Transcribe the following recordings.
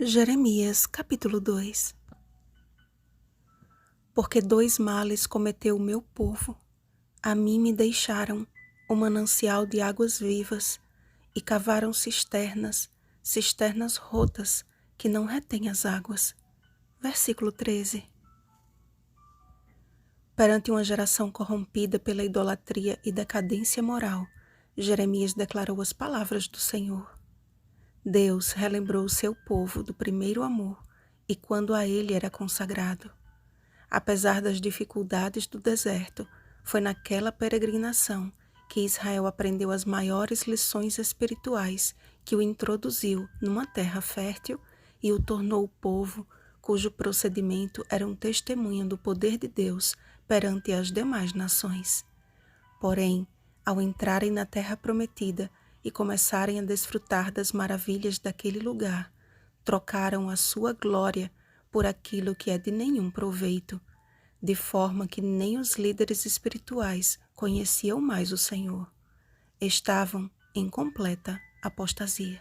Jeremias, capítulo 2. Porque dois males cometeu o meu povo. A mim me deixaram o manancial de águas vivas e cavaram cisternas rotas que não retêm as águas. Versículo 13. Perante uma geração corrompida pela idolatria e decadência moral, Jeremias declarou as palavras do Senhor. Deus relembrou o seu povo do primeiro amor e quando a ele era consagrado. Apesar das dificuldades do deserto, foi naquela peregrinação que Israel aprendeu as maiores lições espirituais que o introduziu numa terra fértil e o tornou o povo cujo procedimento era um testemunho do poder de Deus perante as demais nações. Porém, ao entrarem na terra prometida e começarem a desfrutar das maravilhas daquele lugar, trocaram a sua glória por aquilo que é de nenhum proveito, de forma que nem os líderes espirituais conheciam mais o Senhor. Estavam em completa apostasia.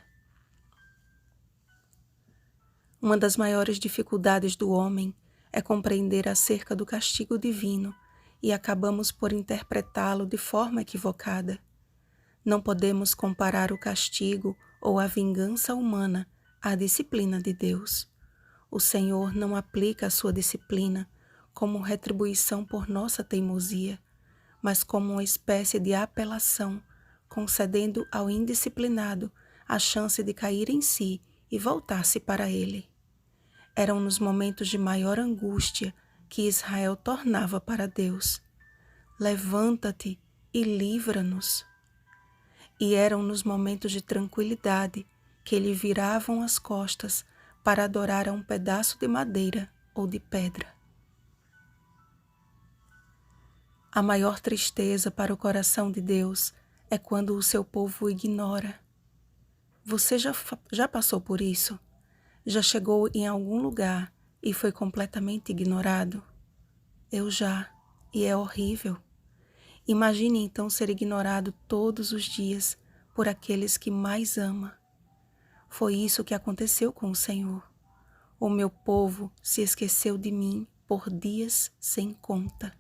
Uma das maiores dificuldades do homem é compreender acerca do castigo divino e acabamos por interpretá-lo de forma equivocada. Não podemos comparar o castigo ou a vingança humana à disciplina de Deus. O Senhor não aplica a sua disciplina como retribuição por nossa teimosia, mas como uma espécie de apelação, concedendo ao indisciplinado a chance de cair em si e voltar-se para ele. Eram nos momentos de maior angústia que Israel tornava para Deus: levanta-te e livra-nos. E eram nos momentos de tranquilidade que lhe viravam as costas para adorar a um pedaço de madeira ou de pedra. A maior tristeza para o coração de Deus é quando o seu povo o ignora. Você já passou por isso? Já chegou em algum lugar e foi completamente ignorado? Eu já, e é horrível. Imagine então ser ignorado todos os dias por aqueles que mais ama. Foi isso que aconteceu com o Senhor. O meu povo se esqueceu de mim por dias sem conta.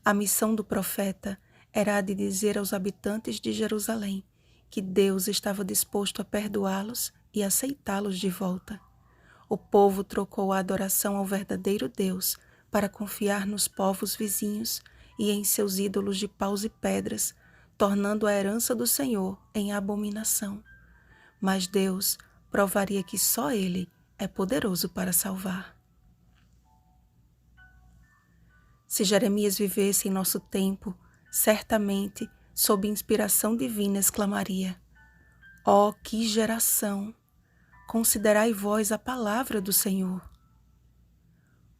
A missão do profeta era a de dizer aos habitantes de Jerusalém que Deus estava disposto a perdoá-los e aceitá-los de volta. O povo trocou a adoração ao verdadeiro Deus para confiar nos povos vizinhos e em seus ídolos de paus e pedras, tornando a herança do Senhor em abominação. Mas Deus provaria que só Ele é poderoso para salvar. Se Jeremias vivesse em nosso tempo, certamente, sob inspiração divina, exclamaria: ó, que geração! Considerai vós a palavra do Senhor.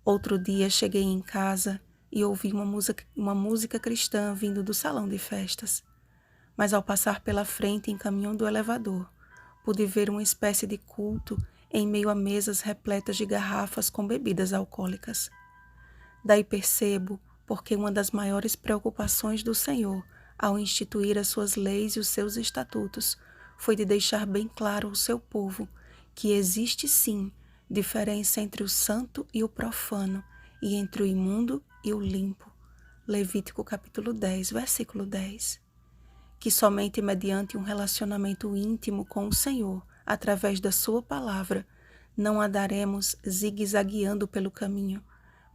Outro dia cheguei em casa e ouvi uma música cristã vindo do salão de festas. Mas ao passar pela frente em caminho do elevador, pude ver uma espécie de culto em meio a mesas repletas de garrafas com bebidas alcoólicas. Daí percebo porque uma das maiores preocupações do Senhor ao instituir as suas leis e os seus estatutos foi de deixar bem claro ao seu povo que existe sim diferença entre o santo e o profano e entre o imundo e o limpo. Levítico capítulo 10, versículo 10. Que somente mediante um relacionamento íntimo com o Senhor, através da sua palavra, não andaremos zigue-zagueando pelo caminho,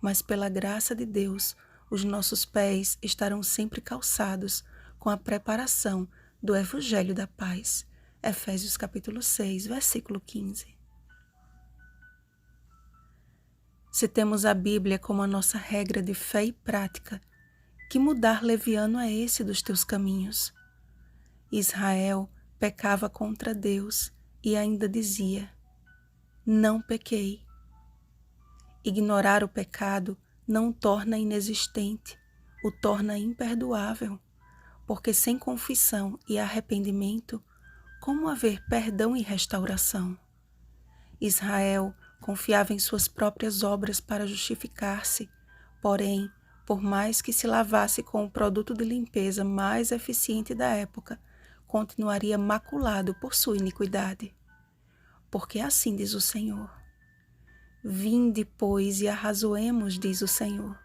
mas pela graça de Deus, os nossos pés estarão sempre calçados com a preparação do Evangelho da Paz. Efésios capítulo 6, versículo 15. Se temos a Bíblia como a nossa regra de fé e prática, que mudar leviano é esse dos teus caminhos? Israel pecava contra Deus e ainda dizia: não pequei. Ignorar o pecado não o torna inexistente, o torna imperdoável, porque sem confissão e arrependimento, como haver perdão e restauração? Israel confiava em suas próprias obras para justificar-se, porém, por mais que se lavasse com o produto de limpeza mais eficiente da época, continuaria maculado por sua iniquidade. porque assim diz o Senhor. Vinde, pois, e arrazoemos, diz o Senhor.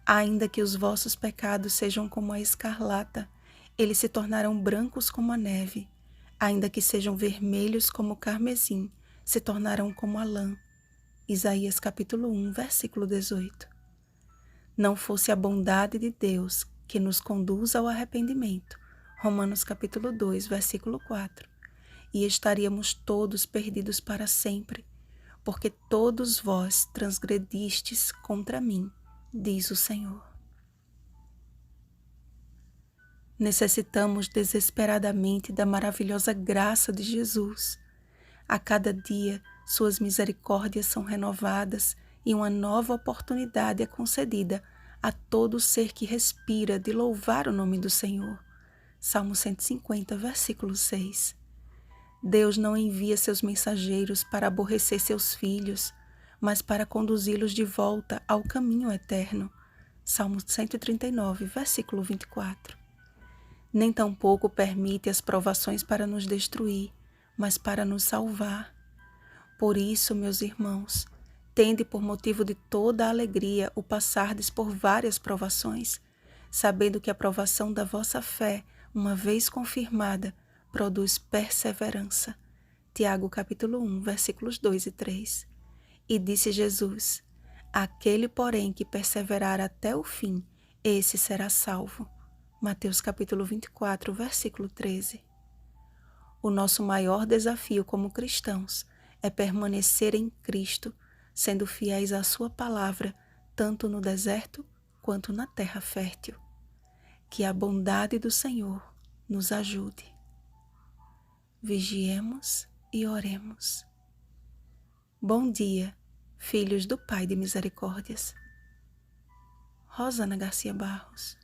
Ainda que os vossos pecados sejam como a escarlata, eles se tornarão brancos como a neve. Ainda que sejam vermelhos como o carmesim, se tornarão como a lã. Isaías capítulo 1, versículo 18. Não fosse a bondade de Deus que nos conduz ao arrependimento, Romanos capítulo 2, versículo 4, e estaríamos todos perdidos para sempre, porque todos vós transgredistes contra mim, diz o Senhor. Necessitamos desesperadamente da maravilhosa graça de Jesus. A cada dia, suas misericórdias são renovadas e uma nova oportunidade é concedida a todo ser que respira de louvar o nome do Senhor. Salmo 150, versículo 6. Deus não envia seus mensageiros para aborrecer seus filhos, mas para conduzi-los de volta ao caminho eterno. Salmo 139, versículo 24. Nem tampouco permite as provações para nos destruir, mas para nos salvar. Por isso, meus irmãos, tende por motivo de toda a alegria o passardes por várias provações, sabendo que a provação da vossa fé, uma vez confirmada, produz perseverança. Tiago capítulo 1, versículos 2 e 3. E disse Jesus: aquele, porém, que perseverar até o fim, esse será salvo. Mateus capítulo 24, versículo 13. O nosso maior desafio como cristãos é permanecer em Cristo, sendo fiéis à sua palavra, tanto no deserto quanto na terra fértil. Que a bondade do Senhor nos ajude. Vigiemos e oremos. Bom dia, filhos do Pai de Misericórdias. Rosana Garcia Barros.